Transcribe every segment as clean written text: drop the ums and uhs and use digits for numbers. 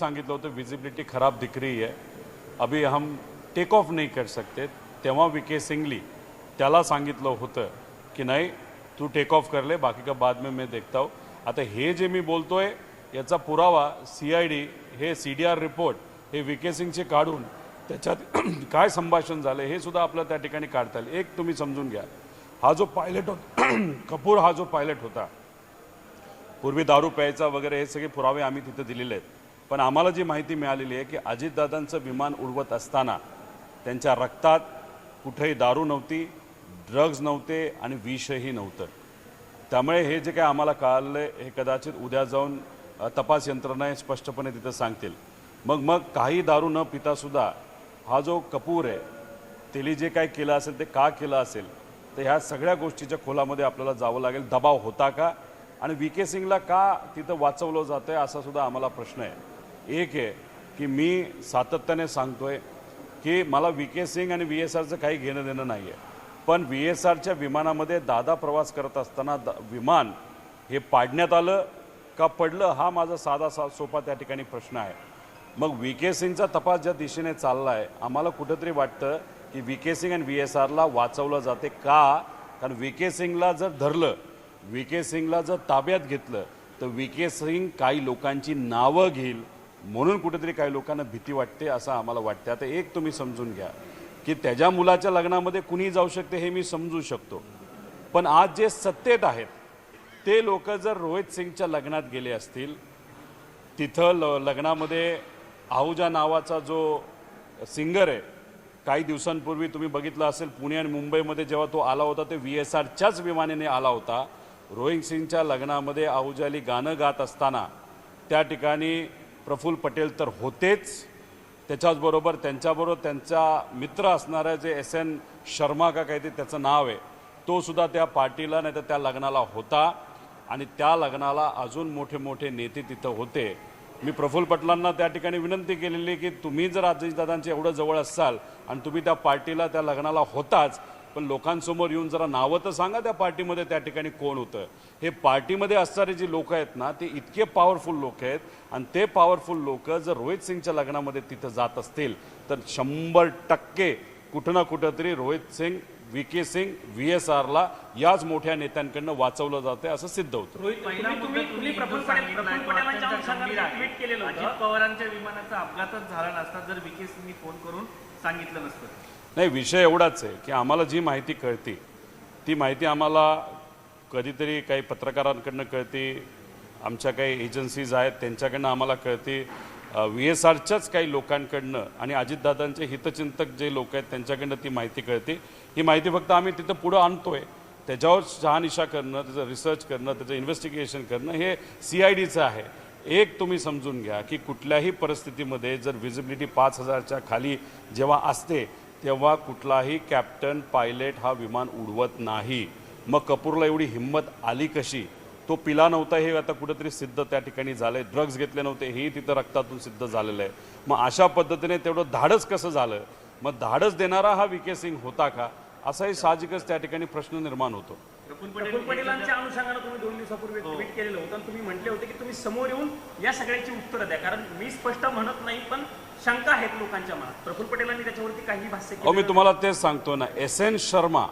सांगितलं होतं विजिबिलिटी खराब दिख रही है, अभी हम टेक ऑफ नहीं कर सकते। तेव्हा वीके सिंगली त्याला सांगितलं होतं की नाही तू टेक ऑफ कर ले, बाकी का बाद में मैं देखता हूँ। आता हे जे मी बोलतोय याचा पुरावा सीआयडी हे सीडीआर रिपोर्ट हे वीके सिंगचे काढून त्याच्यात काय संभाषण झाले हे सुद्धा आपल्याला त्या ठिकाणी काढता येईल। एक तुम्ही समजून घ्या, हा जो पायलट होता कपूर, हा जो पायलट होता, पूर्वी दारू प्यायचा वगैरे हे सगळे पुरावे आम्ही तिथे दिलेले आहेत। पण आम्हाला जी माहिती मिळालेली आहे की अजितदादांचं विमान उडवत असताना त्यांच्या रक्तात कुठेही दारू नव्हती, ड्रग्ज नव्हते आणि विषही नव्हतं। त्यामुळे हे जे काय आम्हाला कळालं हे कदाचित उद्या जाऊन तपास यंत्रणा स्पष्टपणे तिथे सांगतील। मग काही दारू न पिता सुद्धा हा जो कपूर आहे त्याने जे काय केलं असेल ते का केलं असेल, तर ह्या सगळ्या गोष्टीच्या खोलामध्ये आपल्याला जावं लागेल। दबाव होता का आणि वीके सिंगला का तिथं वाचवलं जातं आहे असा सुद्धा आम्हाला प्रश्न आहे। एक आहे की मी सातत्याने सांगतोय की मला वीके सिंग आणि VSRचं काही घेणं देणं नाही आहे, पण VSRच्या विमानामध्ये दादा प्रवास करत असताना विमान हे पाडण्यात आलं का पडलं हा माझा साधा सोपा त्या ठिकाणी प्रश्न आहे। मग वीके सिंगचा तपास ज्या दिशेने चालला आहे आम्हाला कुठंतरी वाटतं की वीके सिंग आणि VSRला वाचवलं जाते का, कारण वीके सिंगला जर धरलं, वीके सिंगला जर ताब्यात घेतलं तर वीके सिंग काही लोकांची नावं घेईल, म्हणून कुठेतरी काही लोकांना भीती वाटते असं आम्हाला वाटतं। आता एक तुम्ही समजून घ्या की त्याच्या मुलाच्या लग्नामध्ये कुणी जाऊ शकते हे मी समजू शकतो, पण आज जे सत्तेत आहेत ते लोक जर रोहित सिंगच्या लग्नात गेले असतील, तिथं लग्नामध्ये आहूजा नावाचा जो सिंगर आहे, काही दिवसांपूर्वी तुम्ही बघितलं असेल पुणे आणि मुंबईमध्ये जेव्हा तो आला होता ते VSRच्याच विमानाने आला होता। रोहित सिंगच्या लग्नामध्ये आहूजाली गाणं गात असताना त्या ठिकाणी प्रफुल्ल पटेल तर होतेच, त्याच्याचबरोबर त्यांच्याबरोबर त्यांचा मित्र असणारा जे SN शर्मा का काहीतरी त्याचं नाव आहे तो सुद्धा त्या पार्टीला नाही तर त्या लग्नाला होता आणि त्या लग्नाला अजून मोठे मोठे नेते तिथं होते। मी प्रफुल्ल पटेलांना त्या ठिकाणी विनंती केलेली की तुम्ही जर अजितदादांच्या एवढं जवळ असाल आणि तुम्ही त्या पार्टीला त्या लग्नाला होताच, पण लोकांसमोर येऊन जरा नावं तर सांगा त्या पार्टीमध्ये त्या ठिकाणी कोण होतं। हे पार्टीमध्ये असणारे जी लोक आहेत ना ते इतके पॉवरफुल लोक आहेत आणि ते पॉवरफुल लोक जर रोहित सिंगच्या लग्नामध्ये तिथं जात असतील तर 100% कुठं ना कुठंतरी रोहित सिंग, वीके सिंग, VSRला याच मोठ्या नेत्यांकडनं वाचवलं जाते असं सिद्ध होतं। अजित पवारांच्या विमानाचा अपघातच झाला नसता जर वीके सिंगनी फोन करून सांगितलं नसतं। नाही, विषय एवढाच आहे की आम्हाला जी माहिती कळते ती माहिती आम्हाला कधीतरी काही पत्रकारांकडनं कळते, आमच्या काही एजन्सीज आहेत त्यांच्याकडनं आम्हाला कळते, VSRच्याच काही लोकांकडनं आणि अजितदादांचे हितचिंतक जे लोक आहेत त्यांच्याकडनं ती माहिती कळते। ही माहिती फक्त आम्ही तिथं पुढं आणतोय, त्याच्यावर शहानिशा करणं, त्याचं रिसर्च करणं, त्याचं इन्व्हेस्टिगेशन करणं हे CIDचं आहे। एक तुम्ही समजून घ्या की कुठल्याही परिस्थितीमध्ये जर विजिबिलिटी 5000च्या खाली जेव्हा असते तेव्हा कुठलाही कॅप्टन पायलट हा विमान उडवत नाही। मग कपूरला एवढी हिंमत आली कशी? तो पिला नव्हता हे आता कुठेतरी सिद्ध त्या ठिकाणी झालंय, ड्रग्ज घेतले नव्हते हेही तिथं रक्तातून सिद्ध झालेलं आहे। मग अशा पद्धतीने तेवढं धाडस कसं झालं? मग धाडस देणारा हा वीके सिंग होता का असाही साहजिकच त्या ठिकाणी प्रश्न निर्माण होतो। प्रफुल्ल पटेलांच्या अनुषंगाने तुम्ही 2 दिवसापूर्वी ट्विट केलेलं होतं आणि तुम्ही म्हटले होते की तुम्ही समोर येऊन या सगळ्याची उत्तरं द्या, कारण मी स्पष्ट म्हणत नाही पण शंका आहेत लोकांच्या मनात। प्रफुल्ल पटेलांनी त्याच्यावरती काही भाष्य केलं? मी तुम्हाला तेच सांगतो ना, SN शर्मा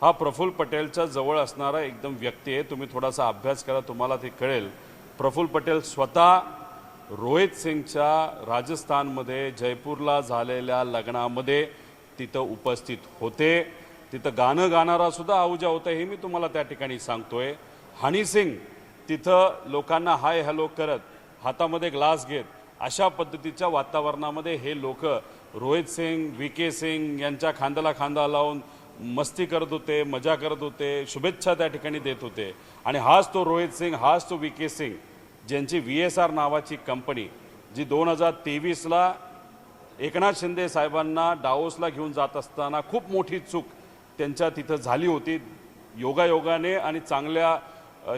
हा प्रफुल्ल पटेलच्या जवळ असणारा एकदम व्यक्ती आहे। तुम्ही थोडासा अभ्यास करा, तुम्हाला ते कळेल। प्रफुल्ल पटेल स्वतः रोहित सिंगच्या राजस्थानमध्ये जयपूरला झालेल्या लग्नामध्ये तिथं उपस्थित होते। तिथं गाणं गाणारा सुद्धा आहूजा होता हे मी तुम्हाला त्या ठिकाणी सांगतोय। हनी सिंग तिथं लोकांना हाय हॅलो करत हातामध्ये ग्लास घेत अशा पद्धतीच्या वातावरणामध्ये हे लोक रोहित सिंग, वीके सिंग यांच्या खांद्याला खांदा लावून मस्ती करत होते, मजा करत होते, शुभेच्छा त्या ठिकाणी देत होते। आणि हाच तो रोहित सिंग, हाच तो वीके सिंग ज्यांची VSR नावाची कंपनी जी 2023ला एकनाथ शिंदे साहेबांना डावोसला घेऊन जात असताना खूप मोठी चूक त्यांच्या तिथं झाली होती। योगायोगाने आणि चांगल्या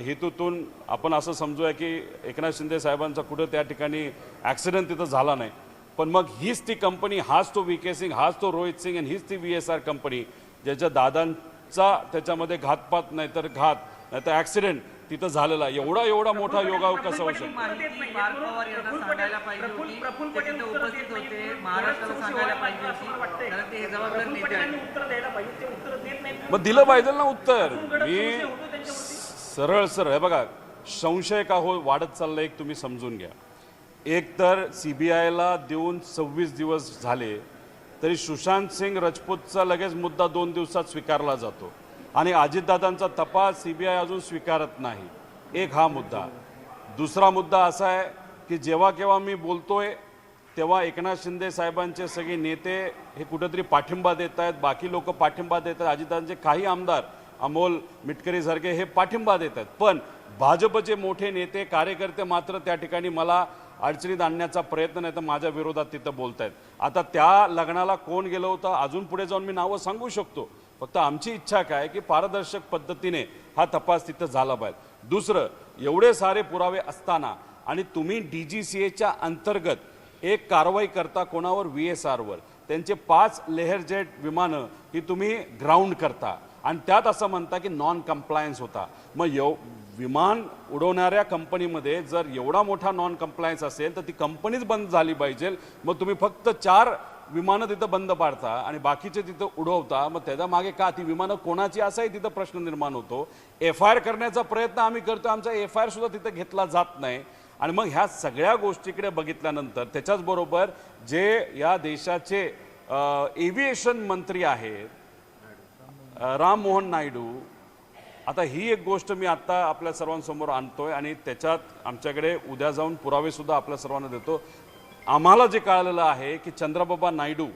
हेतूतून आपण असं समजूया की एकनाथ शिंदे साहेबांचा कुठं त्या ठिकाणी ॲक्सिडेंट तिथं झाला नाही, पण मग हीच ती कंपनी, हाच तो वीके सिंग, हाच तो रोहित सिंग आणि हीच ती VSR कंपनी ज्याच्या दादांचा त्याच्यामध्ये घातपात नाहीतर घात नाहीतर ॲक्सिडेंट तिथं झालेला एवढा मोठा योगायोग कसा होऊ शकतो? माहिती पार्थ पवार यांना सांगायला पाहिजे होती, ते तिथे उपस्थित होते, महाराष्ट्राला सांगायला पाहिजे होती, कारण ते जबाबदार नेते आहेत. उत्तर द्यायला पाहिजे, ते उत्तर देत नाहीत. मग दिलं पाहिजे ना उत्तर. मी सरळ हे बघा, संशय का हो वाढत चाललं एक तुम्ही समजून घ्या. एक तर CBIला देऊन 26 दिवस झाले तरी सुशांत सिंग राजपूतचा लगेच मुद्दा 2 दिवसात स्वीकारला जातो आणि अजितदादांचा तपास CBI अजून स्वीकारत नाही. एक हा मुद्दा. दुसरा मुद्दा असा आहे की जेव्हा केव्हा मी बोलतोय तेव्हा एकनाथ शिंदे साहेबांचे सगळे नेते हे कुठेतरी पाठिंबा देत आहेत, बाकी लोक पाठिंबा देत आहेत, अजितदादांचे काही आमदार अमोल मिटकरीसारखे हे पाठिंबा देत आहेत, पण भाजपचे मोठे नेते कार्यकर्ते मात्र त्या ठिकाणी मला अडचणीत आणण्याचा प्रयत्न नाही तर माझ्या विरोधात तिथं बोलत आहेत. आता त्या लग्नाला कोण गेलं होतं अजून पुढे जाऊन मी नावं सांगू शकतो. फक्त आमची इच्छा काय की पारदर्शक पद्धतीने हा तपास तिथं झाला पाहिजे. दुसरं, एवढे सारे पुरावे असताना आणि तुम्ही DGCAच्या अंतर्गत एक कारवाई करता कोणावर, VSRवर, त्यांचे 5 लेहर जेट विमानं ही तुम्ही ग्राउंड करता आणि त्यात असं म्हणता की नॉन कम्प्लायन्स होता. मग विमान उडवणाऱ्या कंपनीमध्ये जर एवढा मोठा नॉन कम्प्लायन्स असेल तर ती कंपनीच बंद झाली पाहिजे. मग तुम्ही फक्त 4 विमानं तिथं बंद पाडता आणि बाकीचे तिथं उडवता. मग त्याच्या मागे का ती विमानं कोणाची असाही तिथं प्रश्न निर्माण होतो. FIR करण्याचा प्रयत्न आम्ही करतो, आमचा FIR सुद्धा तिथं घेतला जात नाही. आणि मग ह्या सगळ्या गोष्टीकडे बघितल्यानंतर त्याच्याचबरोबर जे या देशाचे एव्हिएशन मंत्री आहेत राम मोहन नायडू, आता ही एक गोष्ट मी आत्ता आपल्या सर्वांसमोर आणतोय आणि त्याच्यात आमच्याकडे उद्या जाऊन पुरावे सुद्धा आपल्या सर्वांना देतो. आम्हाला जे कळलेलं आहे की चंद्रबाबा नायडू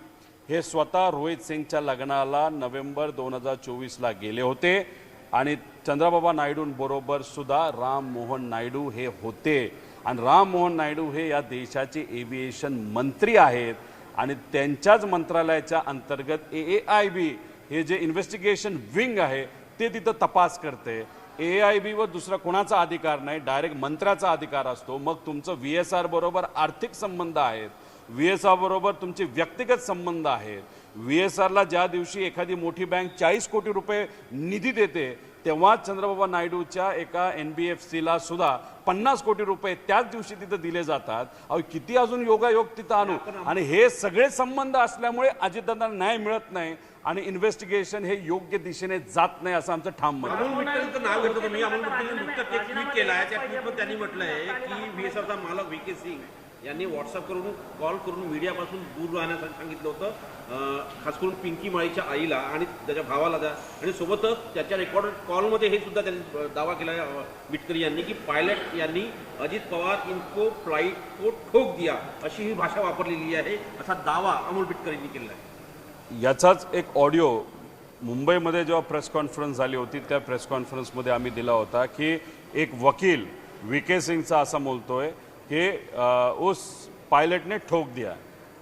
हे स्वतः रोहित सिंगच्या लग्नाला नोव्हेंबर 2024ला गेले होते आणि चंद्रबाबा नायडूंबरोबर सुद्धा राम मोहन नायडू हे होते आणि राम मोहन नायडू हे या देशाचे एव्हिएशन मंत्री आहेत आणि त्यांच्याच मंत्रालयाच्या अंतर्गत AAIB हे जे इन्व्हेस्टिगेशन विंग आहे ते तिथं तपास करते. AAIB वर दुसरा कोणाचा अधिकार नाही, डायरेक्ट मंत्र्याचा अधिकार असतो. मग तुमचं VSR बरोबर आर्थिक संबंध आहेत, VSR बरोबर तुमचे व्यक्तिगत संबंध आहेत. VSRला ज्या दिवशी एखादी मोठी बँक 40 कोटी रुपये निधी देते तेव्हा चंद्रबाबा नायडूच्या एका NBFCला सुद्धा 50 कोटी रुपये त्याच दिवशी तिथं दिले जातात. अहो किती अजून योगायोग तिथं आणू. आणि हे सगळे संबंध असल्यामुळे अजितदादांना न्याय मिळत नाही आणि इन्व्हेस्टिगेशन हे योग्य दिशेने जात नाही असं आमचं ठाम मत आहे. अमोल मित्तलचं नाव घेतलं तुम्ही. अमोल मित्तलने नुकतंच एक ट्विट केलं आहे. त्या ट्विटमध्ये त्यांनी म्हटलंय की VSRचा मालक VK सिंग यांनी व्हॉट्सअप करून कॉल करून मीडियापासून दूर राहण्यासाठी सांगितलं होतं, खास करून पिंकी माळीच्या आईला आणि त्याच्या भावाला आणि सोबतच त्याच्या रेकॉर्डेड कॉलमध्ये हे सुद्धा त्यांनी दावा केला मिटकरी यांनी की पायलट यांनी अजित पवार इनको फ्लाईट को ठोक दिया अशी ही भाषा वापरलेली आहे असा दावा अमोल मिटकरींनी केला आहे. याचाच एक ऑडिओ मुंबईमध्ये जेव्हा प्रेस कॉन्फरन्स झाली होती त्या प्रेस कॉन्फरन्समध्ये आम्ही दिला होता की एक वकील VK सिंगचा असा बोलतोय की उस पायलट ने ठोक दिया.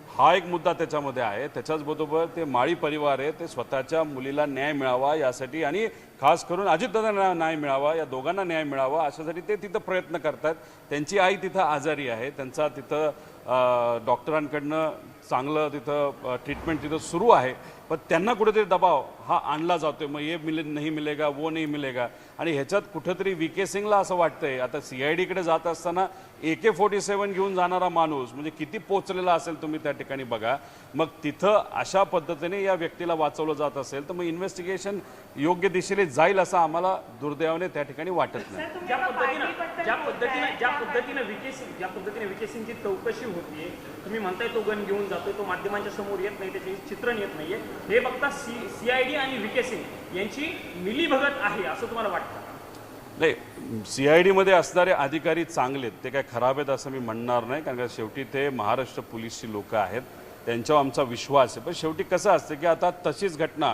हा एक मुद्दा त्याच्यामध्ये आहे. त्याच्याचबरोबर ते माळी परिवार आहे ते स्वतःच्या मुलीला न्याय मिळावा यासाठी आणि खास करून अजितदादांना न्याय मिळावा, या दोघांना न्याय मिळावा अशासाठी ते तिथं प्रयत्न करतात. त्यांची आई तिथं आजारी आहे, त्यांचा तिथं डॉक्टरांकडनं चांगलं तिथं ट्रीटमेंट तिथं सुरू आहे, पण त्यांना कुठेतरी दबाव हा आणला जातोय. मग ये नाही मिलेगा वो नाही मिलेगा आणि ह्याच्यात कुठेतरी VK सिंगला असं वाटतंय आता CIDकडे जात असताना AK-47 घेऊन जाणारा माणूस म्हणजे किती पोचलेला असेल तुम्ही त्या ठिकाणी बघा. मग तिथं अशा पद्धतीने या व्यक्तीला वाचवलं जात असेल तर मग इन्व्हेस्टिगेशन योग्य दिशेने जाईल असं आम्हाला दुर्दैवाने त्या ठिकाणी वाटत नाही. ज्या पद्धतीने VK सिंगची चौकशी होतीये, तुम्ही म्हणताय तो गन घेऊन जातोय, तो माध्यमांच्या समोर येत नाही, त्याचे चित्रण येत नाहीये, हे बघता CID आणि VK सिंग यांची मिलीभगत आहे असं तुम्हाला वाटतं? नाही, CID मध्ये असणारे अधिकारी चांगलेत, ते काय खराब आहेत असं मी म्हणणार नाही, कारण का शेवटी ते महाराष्ट्र पोलीसची लोक आहेत, त्यांच्यावर आमचा विश्वास आहे. पण शेवटी कसं असतं की आता तशीच घटना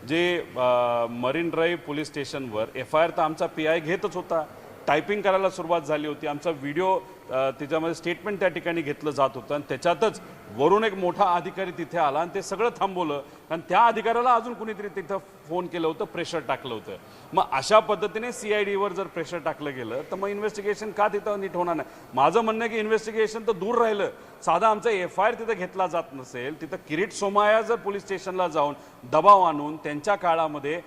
जे मरीन ड्राईव्ह पोलीस स्टेशनवर FIR तर आमचा PI घेतच होता, टायपिंग करायला सुरुवात झाली होती, आमचा व्हिडिओ त्याच्यामध्ये स्टेटमेंट त्या ठिकाणी घेतलं जात होतं आणि त्याच्यातच वरून एक मोठा अधिकारी तिथे आला आणि ते सगळं थांबवलं कारण त्या अधिकाऱ्याला अजून कुणीतरी तिथं फोन केलं होतं, प्रेशर टाकलं होतं. मग अशा पद्धतीने CIDवर जर प्रेशर टाकलं गेलं तर मग इन्व्हेस्टिगेशन का तिथं नीट होणार नाही. माझं म्हणणं आहे की इन्व्हेस्टिगेशन तर दूर राहिलं, साधा आमचा FIR तिथं घेतला जात नसेल, तिथं किरीट सोमाया जर पोलीस स्टेशनला जाऊन दबाव आणून त्यांच्या काळामध्ये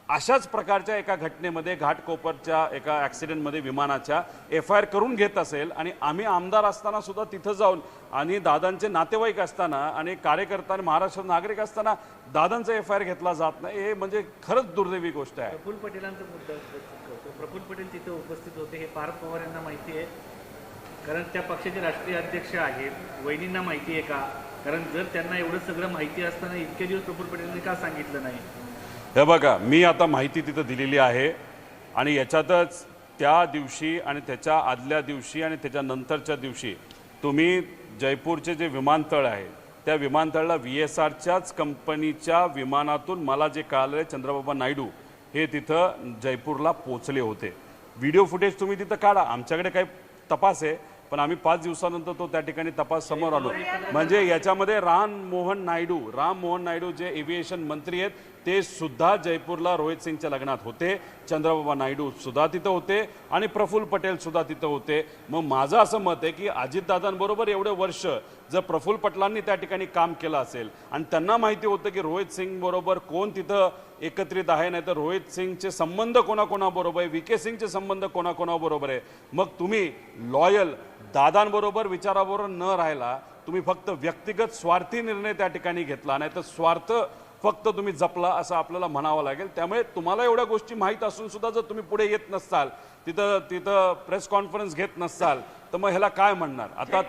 अशाच प्रकारच्या एका घटनेमध्ये घाटकोपरच्या एका ॲक्सिडेंटमध्ये विमानाच्या FIR करून घेत असेल आणि आम्ही आमदार असताना सुद्धा तिथं जाऊन आणि दादांचे नातेवाईक असताना आणि कार्यकर्ता आणि महाराष्ट्र नागरिक असताना दादांचा FIR घेतला जात नाही, हे म्हणजे खरंच दुर्दैवी गोष्ट आहे. प्रफुल्ल पटेलांचा मुद्दा होतो. प्रफुल्ल पटेल तिथे उपस्थित होते हे पार्थ पवार यांना माहिती आहे, कारण त्या पक्षाचे राष्ट्रीय अध्यक्ष आहेत. वहिनींना माहिती आहे का? कारण जर त्यांना एवढं सगळं माहिती असताना इतके दिवस प्रफुल्ल पटेलांनी का सांगितलं नाही? हे बघा, मी आता माहिती तिथं दिलेली आहे आणि याच्यातच त्या दिवशी आणि त्याच्या आदल्या दिवशी आणि त्याच्यानंतरच्या दिवशी तुम्ही जयपूरचे जे विमानतळ आहे त्या विमानतळाला VSRच्याच कंपनीच्या विमानातून मला जे कळालं चंद्रबाबा नायडू हे तिथं जयपूरला पोचले होते. व्हिडिओ फुटेज तुम्ही तिथं काढा, आमच्याकडे काही तपास आहे पण आम्ही 5 दिवसानंतर तो त्या ठिकाणी तपास समोर आलो. म्हणजे याच्यामध्ये राम मोहन नायडू जे एव्हिएशन मंत्री आहेत ते सुद्धा जयपूरला रोहित सिंगच्या लग्नात होते, चंद्रबाबा नायडू सुद्धा तिथं होते आणि प्रफुल्ल पटेल सुद्धा तिथं होते. मग माझं असं मत आहे की अजितदादांबरोबर एवढे वर्ष जर प्रफुल्ल पटेलांनी त्या ठिकाणी काम केलं असेल आणि त्यांना माहिती होतं की रोहित सिंग बरोबर कोण तिथं एकत्रित आहे, नाही तर रोहित सिंगचे संबंध कोणाकोणाबरोबर आहे, VK सिंगचे संबंध कोणाकोणाबरोबर आहे, मग तुम्ही लॉयल दादांबरोबर विचाराबरोबर न राहिला तुम्ही फक्त व्यक्तिगत स्वार्थी निर्णय त्या ठिकाणी घेतला, नाही तर स्वार्थ फक्त तुम्ही जपला असं आपल्याला म्हणावं लागेल. त्यामुळे तुम्हाला एवढ्या गोष्टी माहीत असून सुद्धा जर तुम्ही पुढे येत नसाल, तिथं प्रेस कॉन्फरन्स घेत नसाल तर मग ह्याला काय म्हणणार? आता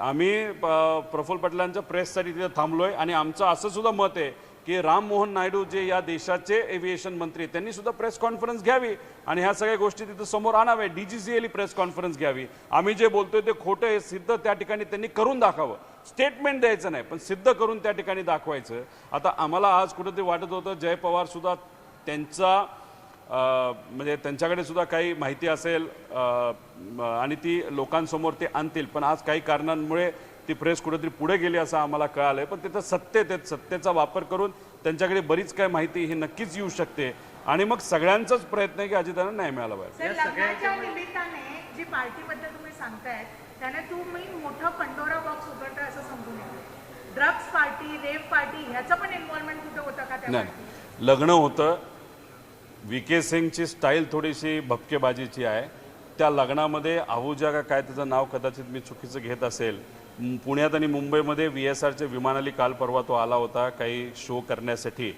आम्ही प्रफुल्ल पटेलांच्या प्रेससाठी तिथे थांबलोय आणि आमचं असं सुद्धा मत आहे की राम मोहन नायडू जे या देशाचे एव्हिएशन मंत्री त्यांनी सुद्धा प्रेस कॉन्फरन्स घ्यावी आणि ह्या सगळ्या गोष्टी तिथं समोर आणाव्या. DGCA प्रेस कॉन्फरन्स घ्यावी. आम्ही जे बोलतोय ते खोटं आहे सिद्ध त्या ठिकाणी त्यांनी करून दाखवावं. स्टेटमेंट द्यायचं नाही पण सिद्ध करून त्या ठिकाणी दाखवायचं. आता आम्हाला आज कुठेतरी वाटत होतं जय पवार सुद्धा त्यांचा म्हणजे त्यांच्याकडे सुद्धा काही माहिती असेल आणि ती लोकांसमोर ते आणतील, पण आज काही कारणांमुळे ती प्रेस कुठेतरी पुढे गेली असं आम्हाला कळालंय. पण तिथं सत्तेचा वापर करून त्यांच्याकडे बरीच काय माहिती ही नक्कीच येऊ शकते आणि मग सगळ्यांचाच प्रयत्न आहे की अजितांना न्याय मिळाला पाहिजे. लग्नाच्या निमित्ताने जी पार्टीबद्दल तुम्ही सांगतायत त्याने तुम्ही मोठं पंडोरा बॉक्स उघडताय असं समजून येतं. ड्रग्स पार्टी, रेप पार्टी ह्याचं पण इन्व्हॉल्वमेंट कुठं होतं का? नाही, लग्न होतं. VK सिंगची स्टाईल थोडीशी भपकेबाजीची आहे. त्या लग्नामध्ये आहुजा का काय त्याचं नाव कदाचित मी चुकीचं घेत असेल, पुण्यात आणि मुंबईमध्ये VSRचे विमान आली काल परवा तो आला होता काही शो करण्यासाठी.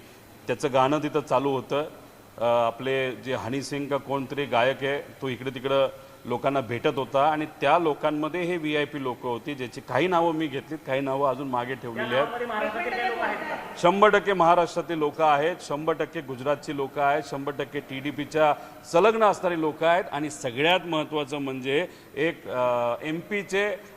त्याचं गाणं तिथं चालू होतं. आपले जे हनी सिंग का कोणतरी गायक आहे तो इकडे तिकडं लोकांना भेटत होता आणि त्या लोकांमध्ये हे VIP लोक होती ज्याची काही नावं मी घेतलीत, काही नावं अजून मागे ठेवलेली आहेत. 100% महाराष्ट्रातील लोक आहेत, 100% गुजरातची लोक आहेत, 100% TDPच्या संलग्न असणारी लोक आहेत आणि सगळ्यात महत्त्वाचं म्हणजे एक MP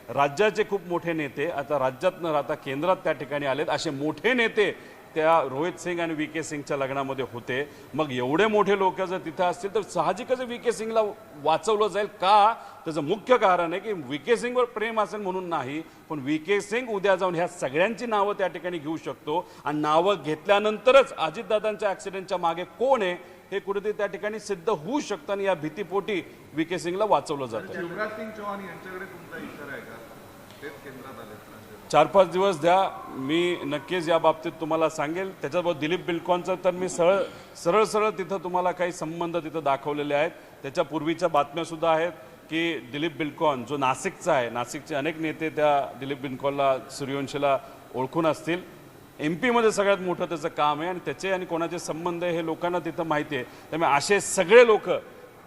राज्याचे खूप मोठे नेते आता राज्यात न राहता केंद्रात त्या ठिकाणी आलेत. असे मोठे नेते त्या रोहित सिंग आणि VK सिंगच्या लग्नामध्ये होते. मग एवढे मोठे लोक जर तिथे असतील तर साहजिकच VK सिंगला वाचवलं जाईल का? त्याचं मुख्य कारण आहे की VK सिंगवर प्रेम असेल म्हणून नाही, पण VK सिंग उद्या जाऊन ह्या सगळ्यांची नावं त्या ठिकाणी घेऊ शकतो आणि नावं घेतल्यानंतरच अजितदादांच्या ॲक्सिडेंटच्या मागे कोण आहे हे कुठेतरी त्या ठिकाणी सिद्ध होऊ शकतं आणि या भीतीपोटी VK सिंगला वाचवलं जातं. शिवराज सिंग चौहान यांच्याकडे तुमचा इशारा आहे का? तेच केंद्रात आले 4-5 दिवस द्या, मी नक्कीच या बाबतीत तुम्हाला सांगेल. त्याच्याबरोबर दिलीप बिल्डकॉनचं तर मी सरळ तिथं तुम्हाला काही संबंध तिथं दाखवलेले आहेत. त्याच्या पूर्वीच्या बातम्यासुद्धा आहेत की दिलीप बिल्डकॉन जो नाशिकचा आहे, नाशिकचे अनेक नेते त्या दिलीप बिल्डकॉनला सूर्यवंशीला ओळखून असतील. MP सगळ्यात मोठं त्याचं काम आहे आणि त्याचे आणि कोणाचे संबंध आहे हे लोकांना तिथं माहिती आहे. त्यामुळे असे सगळे लोक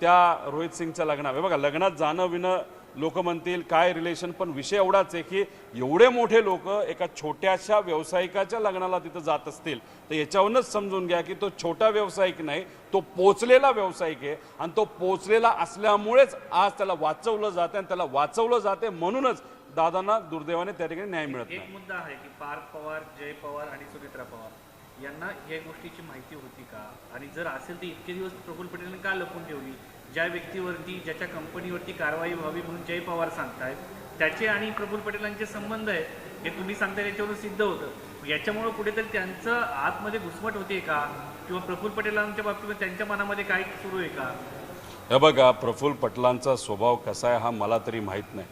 त्या रोहित सिंगच्या लग्नात बघा लग्नात जाणं विणं लोक म्हणतील काय रिलेशन, पण विषय एवढाच आहे की एवढे मोठे लोक एका छोट्याशा व्यावसायिकाच्या लग्नाला तिथं जात असतील तर याच्यावरूनच समजून घ्या की तो छोटा व्यावसायिक नाही, तो पोचलेला व्यावसायिक आहे आणि तो पोचलेला असल्यामुळेच आज त्याला वाचवलं जाते आणि त्याला वाचवलं जाते म्हणूनच दादांना दुर्दैवाने त्या ठिकाणी न्याय मिळत नाही. एक मुद्दा आहे की पार्थ पवार, जय पवार आणि सुमित्रा पवार यांना या गोष्टीची माहिती होती का? आणि जर असेल तर इतके दिवस प्रफुल्ल पटेलांनी का लपून ठेवली? ज्या व्यक्तीवरती ज्याच्या कंपनीवरती कारवाई व्हावी म्हणून जय पवार सांगतायत त्याचे आणि प्रफुल्ल पटेलांचे संबंध आहेत हे तुम्ही सांगताय याच्यावरून सिद्ध होतं. याच्यामुळे कुठेतरी त्यांचं आतमध्ये घुसमट होते का? किंवा प्रफुल्ल पटेलांच्या बाबतीत त्यांच्या मनामध्ये काय सुरू आहे का? हे बघा प्रफुल्ल पटेलांचा स्वभाव कसा आहे हा मला तरी माहीत नाही,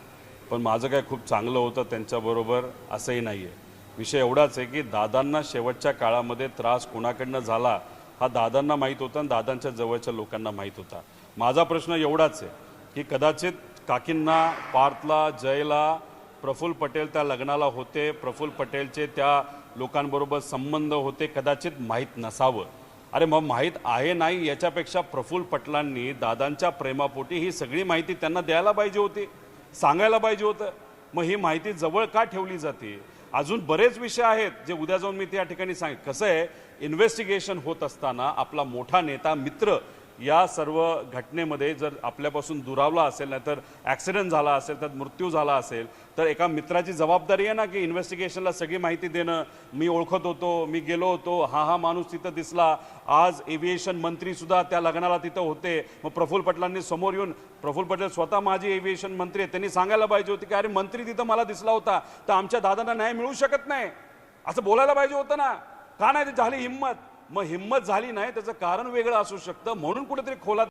पण माझं काय खूप चांगलं होतं त्यांच्याबरोबर असंही नाही आहे. विषय एवढाच आहे की दादांना शेवटच्या काळामध्ये त्रास कोणाकडनं झाला हा दादांना माहीत होता आणि दादांच्या जवळच्या लोकांना माहीत होता. माझा प्रश्न एवढाच आहे की कदाचित काकींना, पार्थला, जयला, प्रफुल्ल पटेल त्या लग्नाला होते, प्रफुल्ल पटेलचे त्या लोकांबरोबर संबंध होते, कदाचित माहीत नसावं. अरे मग माहीत आहे नाही याच्यापेक्षा प्रफुल्ल पटेलांनी दादांच्या प्रेमापोटी ही सगळी माहिती त्यांना द्यायला पाहिजे होती, सांगायला पाहिजे होतं. मग ही माहिती जवळ का ठेवली जाते? अजून बरेच विषय आहेत जे उद्या जाऊन मी त्या ठिकाणी कसं आहे, इन्व्हेस्टिगेशन होत असताना आपला मोठा नेता, मित्र या सर्व घटनेमध्ये जर आपल्यापासून दुरावला असेल, नाहीतर ॲक्सिडेंट झाला असेल, तर मृत्यू झाला असेल, तर एका मित्राची जबाबदारी आहे ना की इन्व्हेस्टिगेशनला सगळी माहिती देणं. मी ओळखत होतो, मी गेलो होतो, हा माणूस तिथं दिसला, आज एव्हिएशन मंत्री सुद्धा त्या लग्नाला तिथं होते. मग प्रफुल्ल पटेलांनी समोर येऊन, प्रफुल्ल पटेल स्वतः माझी एव्हिएशन मंत्री आहे, त्यांनी सांगायला पाहिजे होते की अरे मंत्री तिथं मला दिसला होता, तर आमच्या दादांना न्याय मिळू शकत नाही, असं बोलायला पाहिजे होतं ना. का नाही झाली हिंमत? मग हिंमत झाली नाही त्याचं कारण वेगळं असू शकतं, म्हणून कुठेतरी खोलात